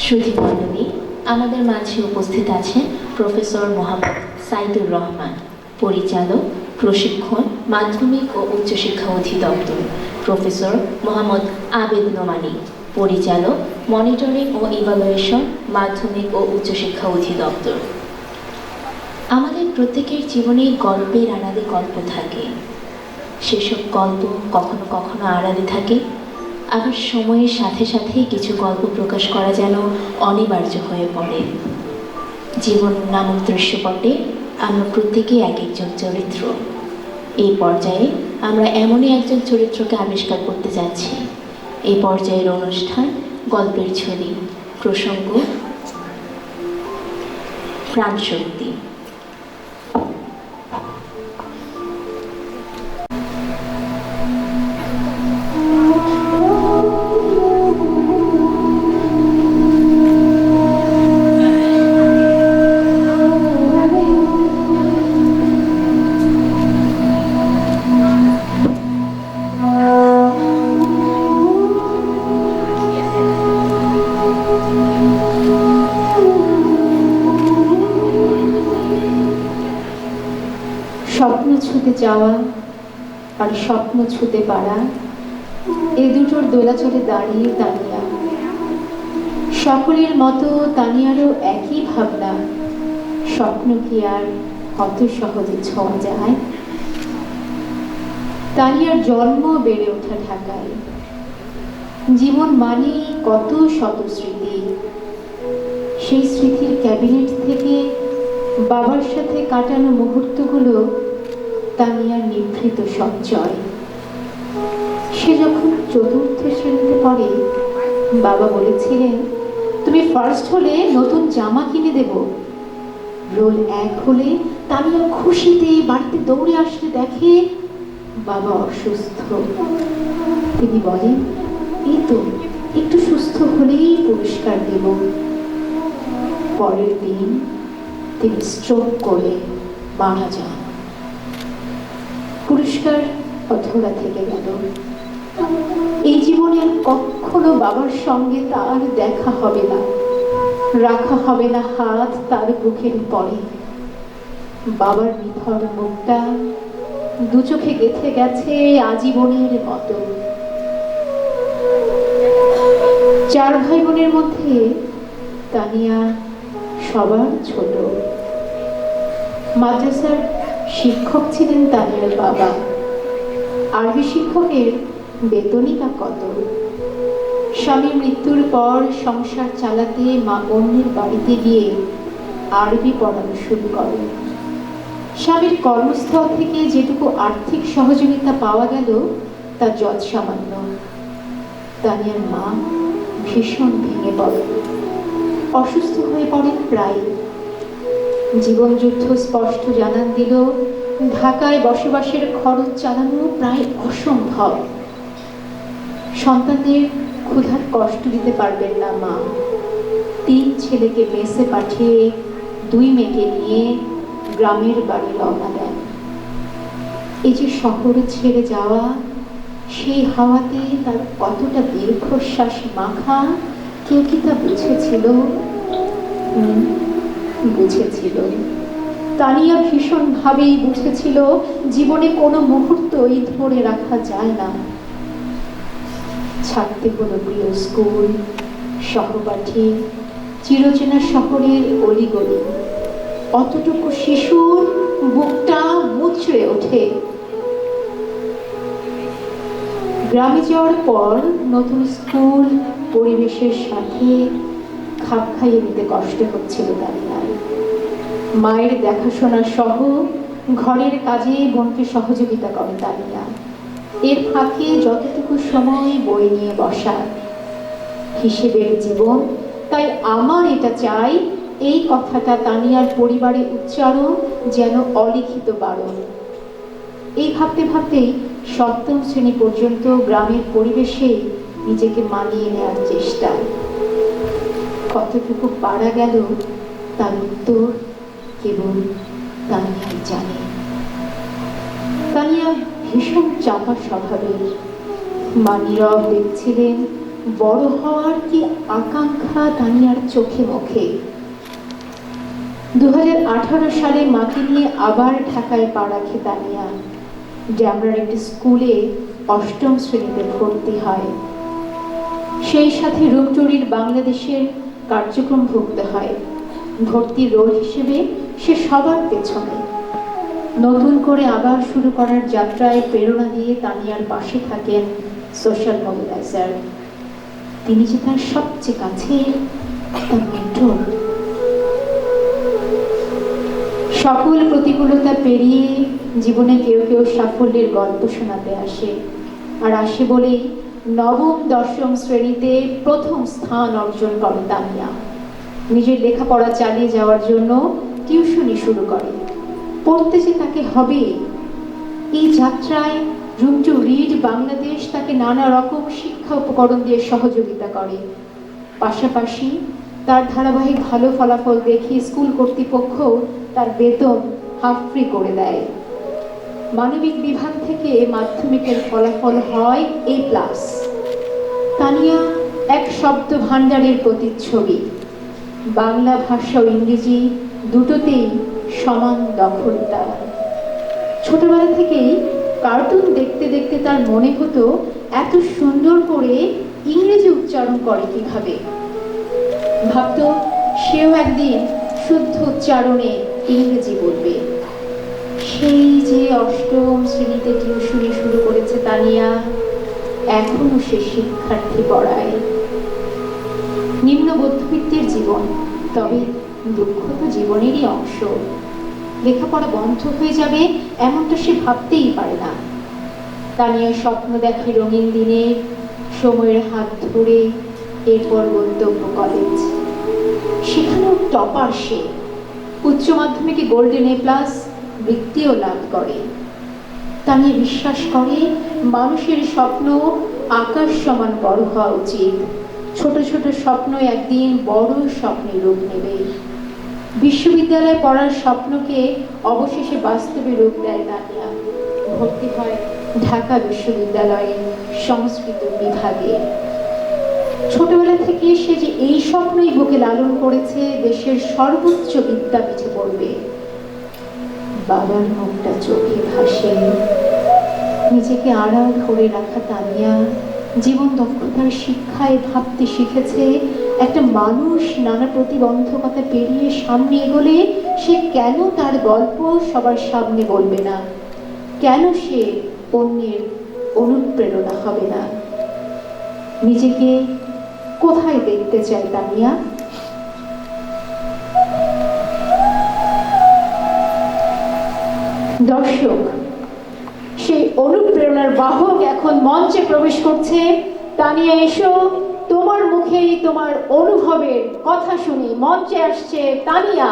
সুধীমণ্ডলী, আমাদের মাঝে উপস্থিত আছেন প্রফেসর মোহাম্মদ সাইদুর রহমান, পরিচালক, প্রশিক্ষণ, মাধ্যমিক ও উচ্চশিক্ষা অধিদপ্তর; প্রফেসর মোহাম্মদ আবেদ নোমানী, পরিচালক, মনিটরিং ও ইভালুয়েশন, মাধ্যমিক ও উচ্চশিক্ষা অধিদপ্তর। আমাদের প্রত্যেকের জীবনে গল্পের আড়ালে গল্প থাকে। সেসব গল্প কখনো কখনো আড়ালে থাকে, আবার সময়ের সাথে সাথে কিছু গল্প প্রকাশ করা যেন অনিবার্য হয়ে পড়ে। জীবন নামক দৃশ্যপটে আমরা প্রত্যেকেই এক একজন চরিত্র। এই পর্যায়ে আমরা এমনই একজন চরিত্রকে আবিষ্কার করতে যাচ্ছি। এই পর্যায়ের অনুষ্ঠান গল্পের ঝুলি, প্রসঙ্গ প্রাণশক্তি। স্বপ্ন ছুঁতে যাওয়া আর স্বপ্ন ছুঁতে পারা, এ দুটোর দোলাচলে দাঁড়িয়ে তানিয়া। সকলের মতো তানিয়ারও একই ভাবনা, স্বপ্ন কি আর কত সহজে ছোঁয়া যায়। তানিয়ার জন্ম বেড়ে ওঠা ঢাকায়। জীবন মানে কত শত স্মৃতি। সেই স্মৃতির ক্যাবিনেট থেকে বাবার সাথে কাটানো মুহূর্তগুলো তানিয়ার নিভৃত সঞ্চয়। সে যখন চতুর্থ শ্রেণীতে পড়ে, বাবা বলেছিলেন, তুমি ফার্স্ট হলে নতুন জামা কিনে দেব। রোল 1 হলে তানিয়া খুশিতে বাড়িতে দৌড়ে আসতে দেখে বাবা অসুস্থ। তিনি বলেন, এই তো একটু সুস্থ হলেই পুরস্কার দেব। পরের দিন তিনি স্ট্রোক করে মারা যান। পুরস্কার অধরা থেকে গেল। এই জীবনে আর কখনো বাবার সঙ্গে তার দেখা হবে না, রাখা হবে না হাত তার বুকের পরে। বাবার নিথর মুখটা দু চোখে গেঁথে গেছে আজীবনের মতো। 4 ভাই বোনের মধ্যে তানিয়া সবার ছোট। মাদ্রাসার শিক্ষক ছিলেন তানিয়ার বাবা। আরবি শিক্ষকের বেতনই বা কত। স্বামীর মৃত্যুর পর সংসার চালাতে মা অন্যের বাড়িতে গিয়ে আরবি পড়ানো শুরু করেন। স্বামীর কর্মস্থল থেকে যেটুকু আর্থিক সহযোগিতা পাওয়া গেল তা যৎ সামান্য। তানিয়ার মা ভীষণ ভেঙে পড়েন, অসুস্থ হয়ে পড়েন প্রায়। জীবনযুদ্ধ স্পষ্ট জানান দিল, ঢাকায় বসবাসের খরচ চালানো প্রায় অসম্ভব। সন্তানদের ক্ষুধার কষ্ট দিতে পারবেন না মা। 3 ছেলেকে মেসে পাঠিয়ে 2 মেয়েকে নিয়ে গ্রামের বাড়ি রওনা দেন। এই যে শহরে ছেড়ে যাওয়া, সেই হাওয়াতে তার কতটা দীর্ঘশ্বাস মাখা, কেউ কি তা বুঝেছিল? বুঝেছিল। তানিয়া ভীষণভাবেই বুঝেছিল, জীবনে কোনো মুহূর্তই ধরে রাখা যায় না। ছাড়তে হলো প্রিয় স্কুল, সহপাঠী, চিরচেনা শহরের অলিগলি। অতটুকু শিশুর বুকটা মুচড়ে ওঠে। গ্রামে যাওয়ার পর নতুন স্কুল পরিবেশের সাথে খাপ খাইয়ে নিতে কষ্ট হচ্ছিল তানিয়ার। মায়ের দেখাশোনা সহ ঘরের কাজে বোনকে সহযোগিতা করে তানিয়া। এর ফাঁকে যতটুকু সময় বই নিয়ে বসা। হিসেবের জীবন, তাই আমার এটা চাই, এই কথাটা তানিয়ার পরিবারে উচ্চারণ যেন অলিখিত বারণ। এই ভাবতে ভাবতেই 7ম শ্রেণী পর্যন্ত গ্রামের পরিবেশে নিজেকে মানিয়ে নেওয়ার চেষ্টা। কতটুকু পারা গেল তার উত্তর কেবল তানিয়াই জানে। তানিয়া ভীষণ চাপা স্বভাবের। মা নীরব দেখছিলেন, বড় হওয়ার কি আকাঙ্ক্ষা তানিয়ার চোখে মুখে। 2018 সালে মাকে নিয়ে আবার ঢাকায় পা রাখে তানিয়া। ড্যামরার একটি স্কুলে 8ম শ্রেণীতে ভর্তি হয়। সেই সাথে রুমটুরির বাংলাদেশের কার্যক্রম ভুগতে হয়। ভর্তির রোল হিসেবে সে সবার পেছনে। নতুন করে আবার শুরু করার যাত্রায় প্রেরণা দিয়ে তানিয়ার পাশে থাকেন সোশ্যাল মোবিলাইজার। তিনি যে তার সবচেয়ে কাছে তার মেন্টর। সকল প্রতিকূলতা পেরিয়ে জীবনে কেউ কেউ সাফল্যের গল্প শোনাতে আসে, আর আসে বলেই 9ম 10ম শ্রেণীতে প্রথম স্থান অর্জন করে তানিয়া। নিজের লেখাপড়া চালিয়ে যাওয়ার জন্য টিউশনি শুরু করে। পড়তে যে তাকে হবে, এই যাত্রায় রুম টু রিড বাংলাদেশ তাকে নানা রকম শিক্ষা উপকরণ দিয়ে সহযোগিতা করে। পাশাপাশি তার ধারাবাহিক ভালো ফলাফল দেখে স্কুল কর্তৃপক্ষ তার বেতন হাফ ফ্রি করে দেয়। মানবিক বিভাগ থেকে মাধ্যমিকের ফলাফল হয় A+। তানিয়া এক শব্দ ভাণ্ডারের প্রতিচ্ছবি। বাংলা ভাষা ও ইংরেজি দুটোতেই সমান দক্ষতা। ছোটবেলা থেকেই কার্টুন দেখতে দেখতে তার মনে হতো এত সুন্দর করে ইংরেজি উচ্চারণ করে কিভাবে। ভাবতো সেও একদিন শুদ্ধ উচ্চারণে ইংরেজি বলবে। সেই যে 8ম শ্রেণীতে টিউশনি শুরু করেছে তানিয়া, এখনো সে শিক্ষার্থী পড়ায়। নিম্ন মধ্যবিত্তের জীবন, তবে দুঃখ তো জীবনেরই অংশ। লেখাপড়া বন্ধ হয়ে যাবে এমনটা সে ভাবতেই পারে না। তানিয়া স্বপ্ন দেখে রঙিন দিনে, সময়ের হাত ধরে, এরপর গন্তব্য কলেজ। সেখানেও টপার সে। উচ্চ মাধ্যমিকে গোল্ডেন A+, বৃত্তিও লাভ করে। তানিয়া বিশ্বাস করে মানুষের স্বপ্ন আকাশ সমান বড় হওয়া উচিত। ছোট ছোট স্বপ্ন একদিন বড় স্বপ্নে রূপ নেবে। বিশ্ববিদ্যালয়ে পড়ার স্বপ্নকে অবশেষে বাস্তবে রূপ দেয় তানিয়া। ভর্তি হয় ঢাকা বিশ্ববিদ্যালয়ে সংস্কৃত বিভাগে। ছোটবেলা থেকে সে যে এই স্বপ্নই বুকে লালন করেছে, দেশের সর্বোচ্চ বিদ্যাপীঠে পড়বে। বাবার মুখটা চোখে ভাসে। নিজেকে আড়াল করে রাখা তানিয়া জীবন দক্ষতার শিক্ষায় ভাবতে শিখেছে একটা মানুষ নানা প্রতিবন্ধকতা পেরিয়ে সামনে এগোলে সে কেন তার গল্প সবার সামনে বলবে না, কেন সে অন্যের অনুপ্রেরণা হবে না। নিজেকে কোথায় দেখতে চায় তানিয়া? দর্শক, সেই অনুপ্রেরণার বাহক এখন মঞ্চে প্রবেশ করছে। তানিয়া, এসো, তোমার মুখেই তোমার অনুভবের কথা শুনি। মঞ্চে আসছে তানিয়া।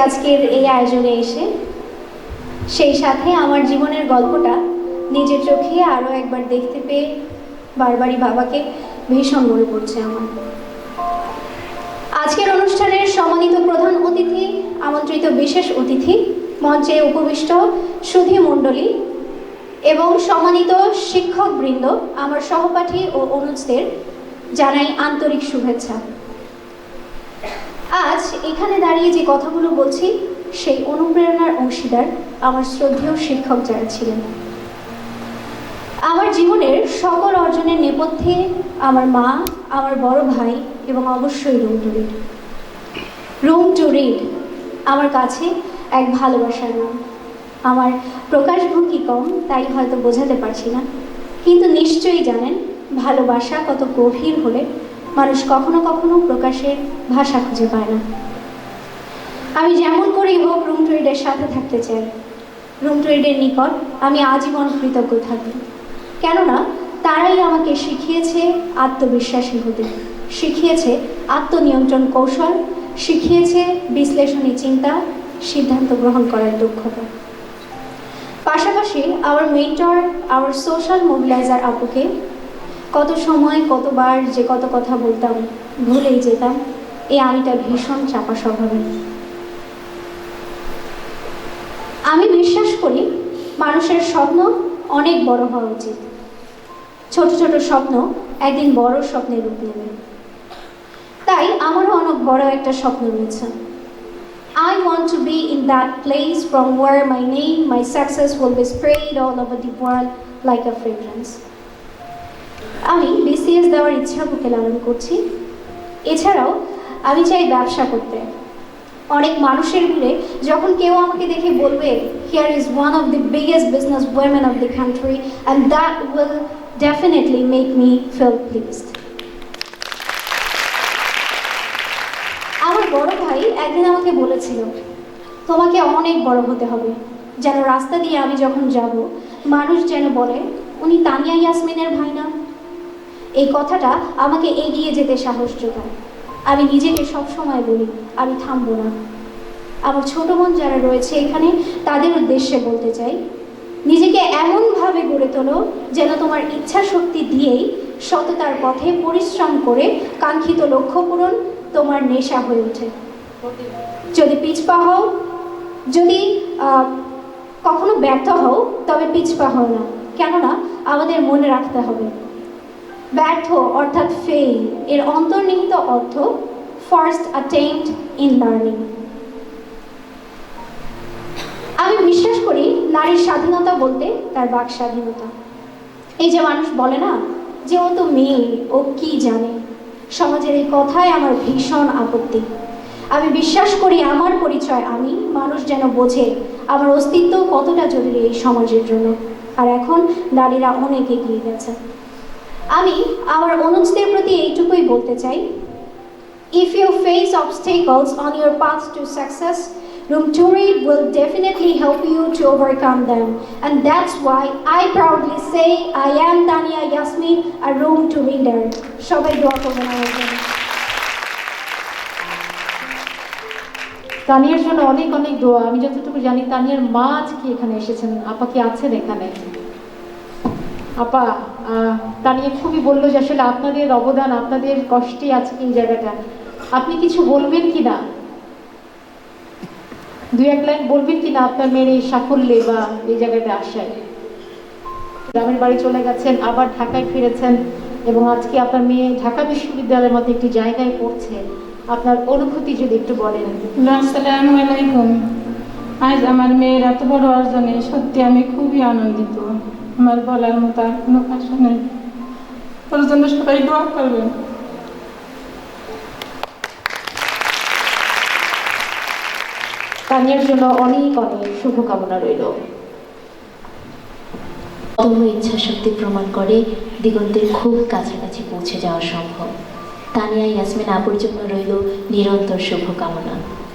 আজকের এই আয়োজনে এসে, সেই সাথে আমার জীবনের গল্পটা নিজের চোখে আরও একবার দেখতে পেয়ে বারবারই বাবাকে ভীষণ মনে পড়ছে আমার। আজকের অনুষ্ঠানের সম্মানিত প্রধান অতিথি, আমন্ত্রিত বিশেষ অতিথি, মঞ্চে উপবিষ্ট সুধী মণ্ডলী এবং সম্মানিত শিক্ষকবৃন্দ, আমার সহপাঠী ও অনুজদের জানাই আন্তরিক শুভেচ্ছা। আজ এখানে দাঁড়িয়ে যে কথাগুলো বলছি, সেই অনুপ্রেরণার অংশীদার আমার শ্রদ্ধেয় শিক্ষক যারা ছিলেন। আমার জীবনের সকল অর্জনের নেপথ্যে আমার মা, আমার বড় ভাই এবং অবশ্যই room to read. Room to read আমার কাছে এক ভালোবাসার নাম। আমার প্রকাশভঙ্গি কম, তাই হয়তো বোঝাতে পারছি না, কিন্তু নিশ্চয়ই জানেন ভালোবাসা কত গভীর হলে মানুষ কখনো কখনো প্রকাশের ভাষা খুঁজে পায় না। আমি যেমন করেই হোক রুম টু রিডের সাথে থাকতে চাই। রুম টু রিডের নিকট আমি আজীবন কৃতজ্ঞ থাকি, কেননা তারাই আমাকে শিখিয়েছে আত্মবিশ্বাসী হতে। শিখিয়েছে আত্মনিয়ন্ত্রণ কৌশল, শিখিয়েছে বিশ্লেষণী চিন্তা, সিদ্ধান্ত গ্রহণ করার দক্ষতা। পাশাপাশি আমার মেন্টর, আমার সোশ্যাল মোবিলাইজার আপুকে কত সময় কতবার যে কত কথা বলতাম, ভুলেই যেতাম। এই আমিটা ভীষণ চাপা স্বভাবের। আমি বিশ্বাস করি মানুষের স্বপ্ন অনেক বড় হওয়া উচিত। ছোট ছোট স্বপ্ন একদিন বড় স্বপ্নে রূপ নেবে। তাই আমারও অনেক বড় একটা স্বপ্ন রয়েছে। I want to be in that place from where my name, my success will be spread all over the world like a fragrance. আমি বিসিএস দেওয়ার ইচ্ছা বুকে লালন করছি। এছাড়াও আমি চাই ব্যবসা করতে। অনেক মানুষের ভিড়ে যখন কেউ আমাকে দেখে বলবে, here is one of the biggest business women of the country, and that will definitely make me feel pleased. আমার বড় ভাই একদিন আমাকে বলেছিল, তোমাকে অনেক বড় হতে হবে, যেন রাস্তা দিয়ে আমি যখন যাব মানুষ যেন বলে উনি তানিয়া ইয়াসমিনের ভাই না। এই কথাটা আমাকে এগিয়ে যেতে সাহস যোগায়। আমি নিজেকে সবসময় বলি আমি থামবো না। আমার ছোট বোন যারা রয়েছে এখানে, তাদের উদ্দেশ্যে বলতে চাই, নিজেকে এমনভাবে গড়ে তোলো যেন তোমার ইচ্ছা শক্তি দিয়েই সততার পথে পরিশ্রম করে কাঙ্ক্ষিত লক্ষ্য পূরণ তোমার নেশা হয়ে ওঠে। যদি পিছপা হও, যদি কখনো ব্যর্থ হও, তবে পিছপা হও না। কেননা আমাদের মনে রাখতে হবে, ব্যর্থ অর্থাৎ ফেল এর অন্তর্নিহিত অর্থ ফার্স্ট অ্যাটেম্পট ইন লার্নিং। আমি বিশ্বাস করি নারীর স্বাধীনতা বলতে তার বাক স্বাধীনতা। এই যে মানুষ বলে না যে ও তো মেয়ে, ও কি জানে, সমাজের এই কথায় আমার ভীষণ আপত্তি। আমি বিশ্বাস করি আমার পরিচয় আমি, মানুষ যেন বোঝে আমার অস্তিত্ব কতটা জরুরি এই সমাজের জন্য। আর এখন নারীরা অনেক এগিয়ে গেছে। আমি আমার অনুজদের প্রতি এইটুকুই বলতে চাই, if you face obstacles on your path to success, Room to Read will definitely help you to overcome them. And that's why I proudly say I am Tania Yasmin, a Room to Reader. সবাই দোয়া করবেন আমার জন্য। তানিয়ার জন্য অনেক অনেক দোয়া। আমি যতটুকু জানি তানিয়ার মা আজকে এখানে এসেছেন। আপা কি আছেন এখানে? আপা, তানিয়া খুবই বললো যে আসলে আপনাদের অবদান, আপনাদের কষ্টে আজকে এই জায়গাটা। আপনি কিছু বলবেন কি না, দুই এক লাইন বলবেন কি না আপনার মেয়ের এই সাফল্যে বা এই জায়গাটা আসায়? গ্রামের বাড়ি চলে গেছেন, আবার ঢাকায় ফিরেছেন, এবং আজকে আপনার মেয়ে ঢাকা বিশ্ববিদ্যালয়ের মতো একটি জায়গায় পড়ছে। আপনার অনুভূতি যদি একটু বলেন। আসসালামু আলাইকুম। আজ আমার মেয়ের এত বড় অর্জনে সত্যি আমি খুবই আনন্দিত। আমার বলার মতো আর কোনো ভাষা নেই। ওর জন্য সবাই দোয়া করবেন। তানিয়ার জন্য অনেক অনেক শুভকামনা রইল। অদম্য ইচ্ছা শক্তি প্রমাণ করে দিগন্তের খুব কাছাকাছি পৌঁছে যাওয়া সম্ভব। তানিয়া ইয়াসমিন আপুর জন্য রইল নিরন্তর শুভকামনা।